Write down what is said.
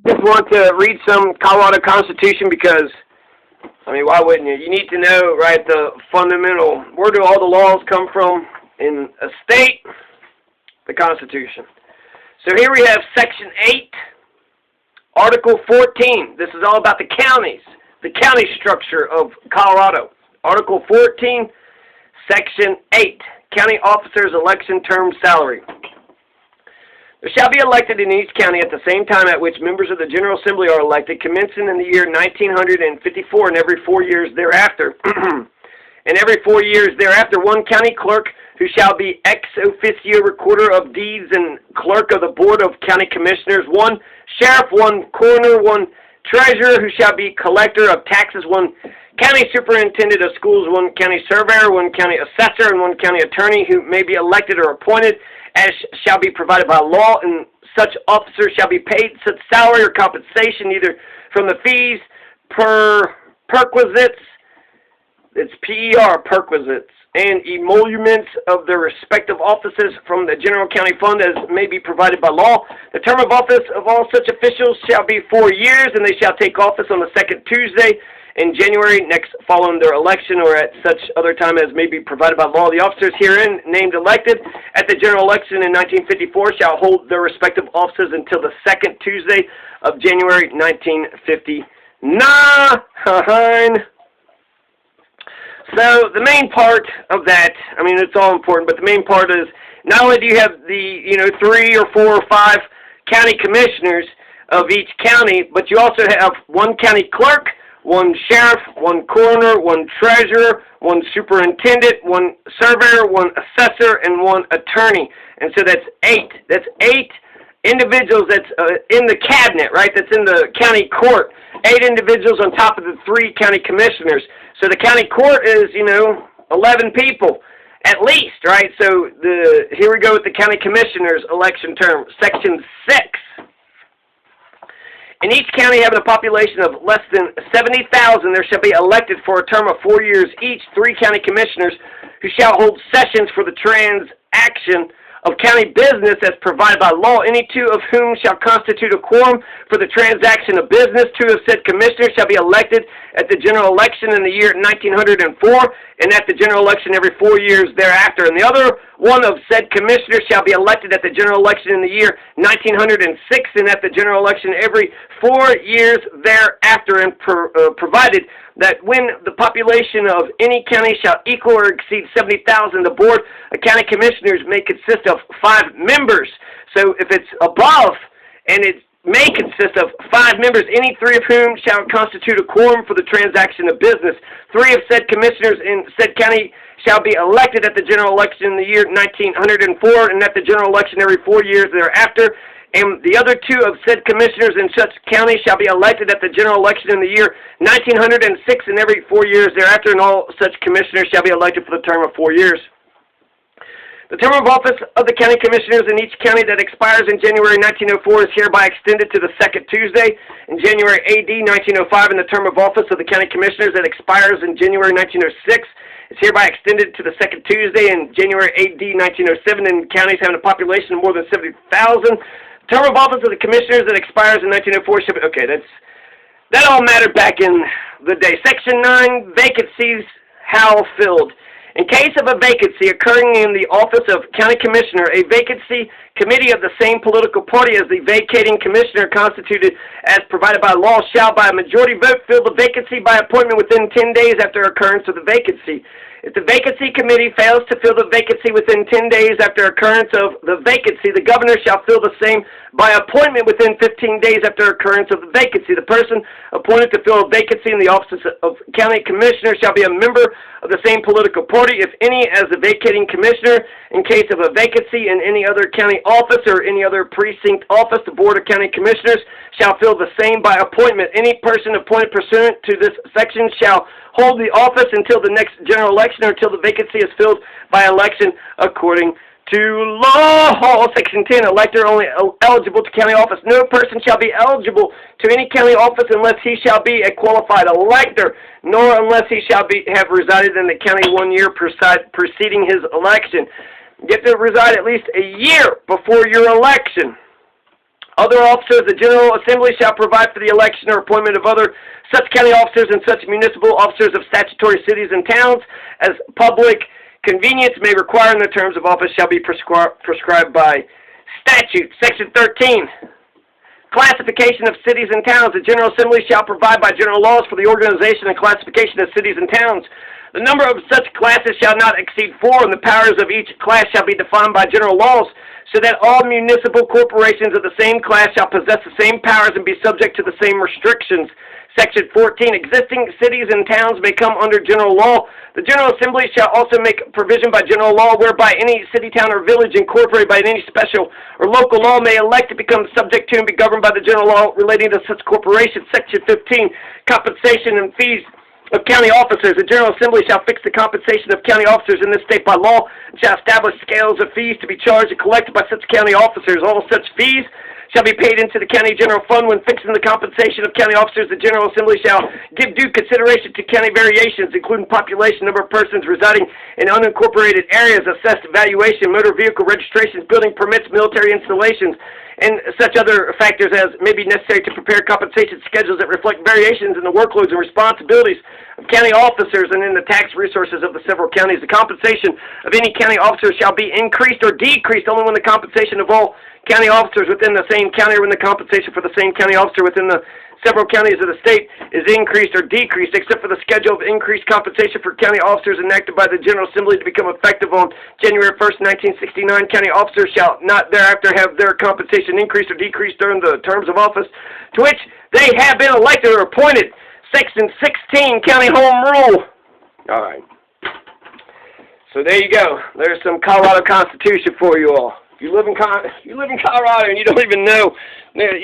Just want to read some Colorado Constitution because, I mean, why wouldn't you? You need to know, right, the fundamental, where do all the laws come from in a state? The Constitution. So here we have Section 8, Article 14. This is all about the counties, the county structure of Colorado. Article 14, Section 8, County Officers' Election Term Salary. There shall be elected in each county at the same time at which members of the General Assembly are elected, commencing in the year 1954 and every 4 years thereafter. And every 4 years thereafter, one county clerk who shall be ex officio recorder of deeds and clerk of the Board of County Commissioners, one sheriff, one coroner, one treasurer who shall be collector of taxes, one county superintendent of schools, one county surveyor, one county assessor, and one county attorney who may be elected or appointed as shall be provided by law, and such officers shall be paid such salary or compensation either from the fees perquisites, it's PER, perquisites, and emoluments of their respective offices from the general county fund as may be provided by law. The term of office of all such officials shall be 4 years, and they shall take office on the second Tuesday in January next following their election or at such other time as may be provided by law. The officers herein named elected at the general election in 1954 shall hold their respective offices until the second Tuesday of January 1959. So the main part of that, I mean, it's all important, but the main part is not only do you have the, 3 or 4 or 5 county commissioners of each county, but you also have one county clerk, one sheriff, one coroner, one treasurer, one superintendent, one surveyor, one assessor, and one attorney. And so that's 8. That's 8 individuals that's in the cabinet, right? That's in the county court. 8 individuals on top of the 3 county commissioners. So the county court is, 11 people at least, right? So here we go with the county commissioners election term, Section 6. In each county having a population of less than 70,000, there shall be elected for a term of 4 years each 3 county commissioners who shall hold sessions for the transaction of county business as provided by law, any 2 of whom shall constitute a quorum for the transaction of business. 2 of said commissioners shall be elected at the general election in the year 1904 and at the general election every 4 years thereafter. And the other one of said commissioners shall be elected at the general election in the year 1906 and at the general election every 4 years thereafter, and provided that when the population of any county shall equal or exceed 70,000, the board of county commissioners may consist of 5 members. So if it's above, and it may consist of 5 members, any 3 of whom shall constitute a quorum for the transaction of business. 3 of said commissioners in said county shall be elected at the general election in the year 1904 and at the general election every 4 years thereafter. And the other 2 of said commissioners in such county shall be elected at the general election in the year 1906 and every 4 years thereafter, and all such commissioners shall be elected for the term of 4 years. The term of office of the county commissioners in each county that expires in January 1904 is hereby extended to the second Tuesday in January AD 1905, and the term of office of the county commissioners that expires in January 1906 is hereby extended to the second Tuesday in January AD 1907 in counties having a population of more than 70,000. Term of office of the commissioners that expires in 1904 should be, okay, that all mattered back in the day. Section 9, vacancies, how filled. In case of a vacancy occurring in the office of county commissioner, a vacancy committee of the same political party as the vacating commissioner constituted as provided by law shall by a majority vote fill the vacancy by appointment within 10 days after occurrence of the vacancy. If the vacancy committee fails to fill the vacancy within 10 days after occurrence of the vacancy, the governor shall fill the same by appointment within 15 days after occurrence of the vacancy. The person appointed to fill a vacancy in the office of county commissioner shall be a member of the same political party, if any, as the vacating commissioner. In case of a vacancy in any other county office or any other precinct office, the Board of County Commissioners shall fill the same by appointment. Any person appointed pursuant to this section shall hold the office until the next general election or until the vacancy is filled by election according to law. Section 10, elector only eligible to county office. No person shall be eligible to any county office unless he shall be a qualified elector, nor unless he shall have resided in the county 1 year preceding his election. You have to reside at least a year before your election. Other officers, the General Assembly shall provide for the election or appointment of other such county officers and such municipal officers of statutory cities and towns as public convenience may require, and the terms of office shall be prescribed by statute. Section 13. Classification of cities and towns. The General Assembly shall provide by general laws for the organization and classification of cities and towns. The number of such classes shall not exceed 4, and the powers of each class shall be defined by general laws, so that all municipal corporations of the same class shall possess the same powers and be subject to the same restrictions. Section 14. Existing cities and towns may come under general law. The General Assembly shall also make provision by general law whereby any city, town, or village incorporated by any special or local law may elect to become subject to and be governed by the general law relating to such corporation. Section 15. Compensation and fees of county officers. The General Assembly shall fix the compensation of county officers in this state by law and shall establish scales of fees to be charged and collected by such county officers. All such fees shall be paid into the county general fund. When fixing the compensation of county officers, the General Assembly shall give due consideration to county variations, including population, number of persons residing in unincorporated areas, assessed valuation, motor vehicle registrations, building permits, military installations, and such other factors as may be necessary to prepare compensation schedules that reflect variations in the workloads and responsibilities of county officers and in the tax resources of the several counties. The compensation of any county officer shall be increased or decreased only when the compensation of all county officers within the same county or when the compensation for the same county officer within the several counties of the state is increased or decreased, except for the schedule of increased compensation for county officers enacted by the General Assembly to become effective on January 1st, 1969. County officers shall not thereafter have their compensation increased or decreased during the terms of office to which they have been elected or appointed. Section 16, County Home Rule. All right. So there you go. There's some Colorado Constitution for you all. If you live in Colorado and you don't even know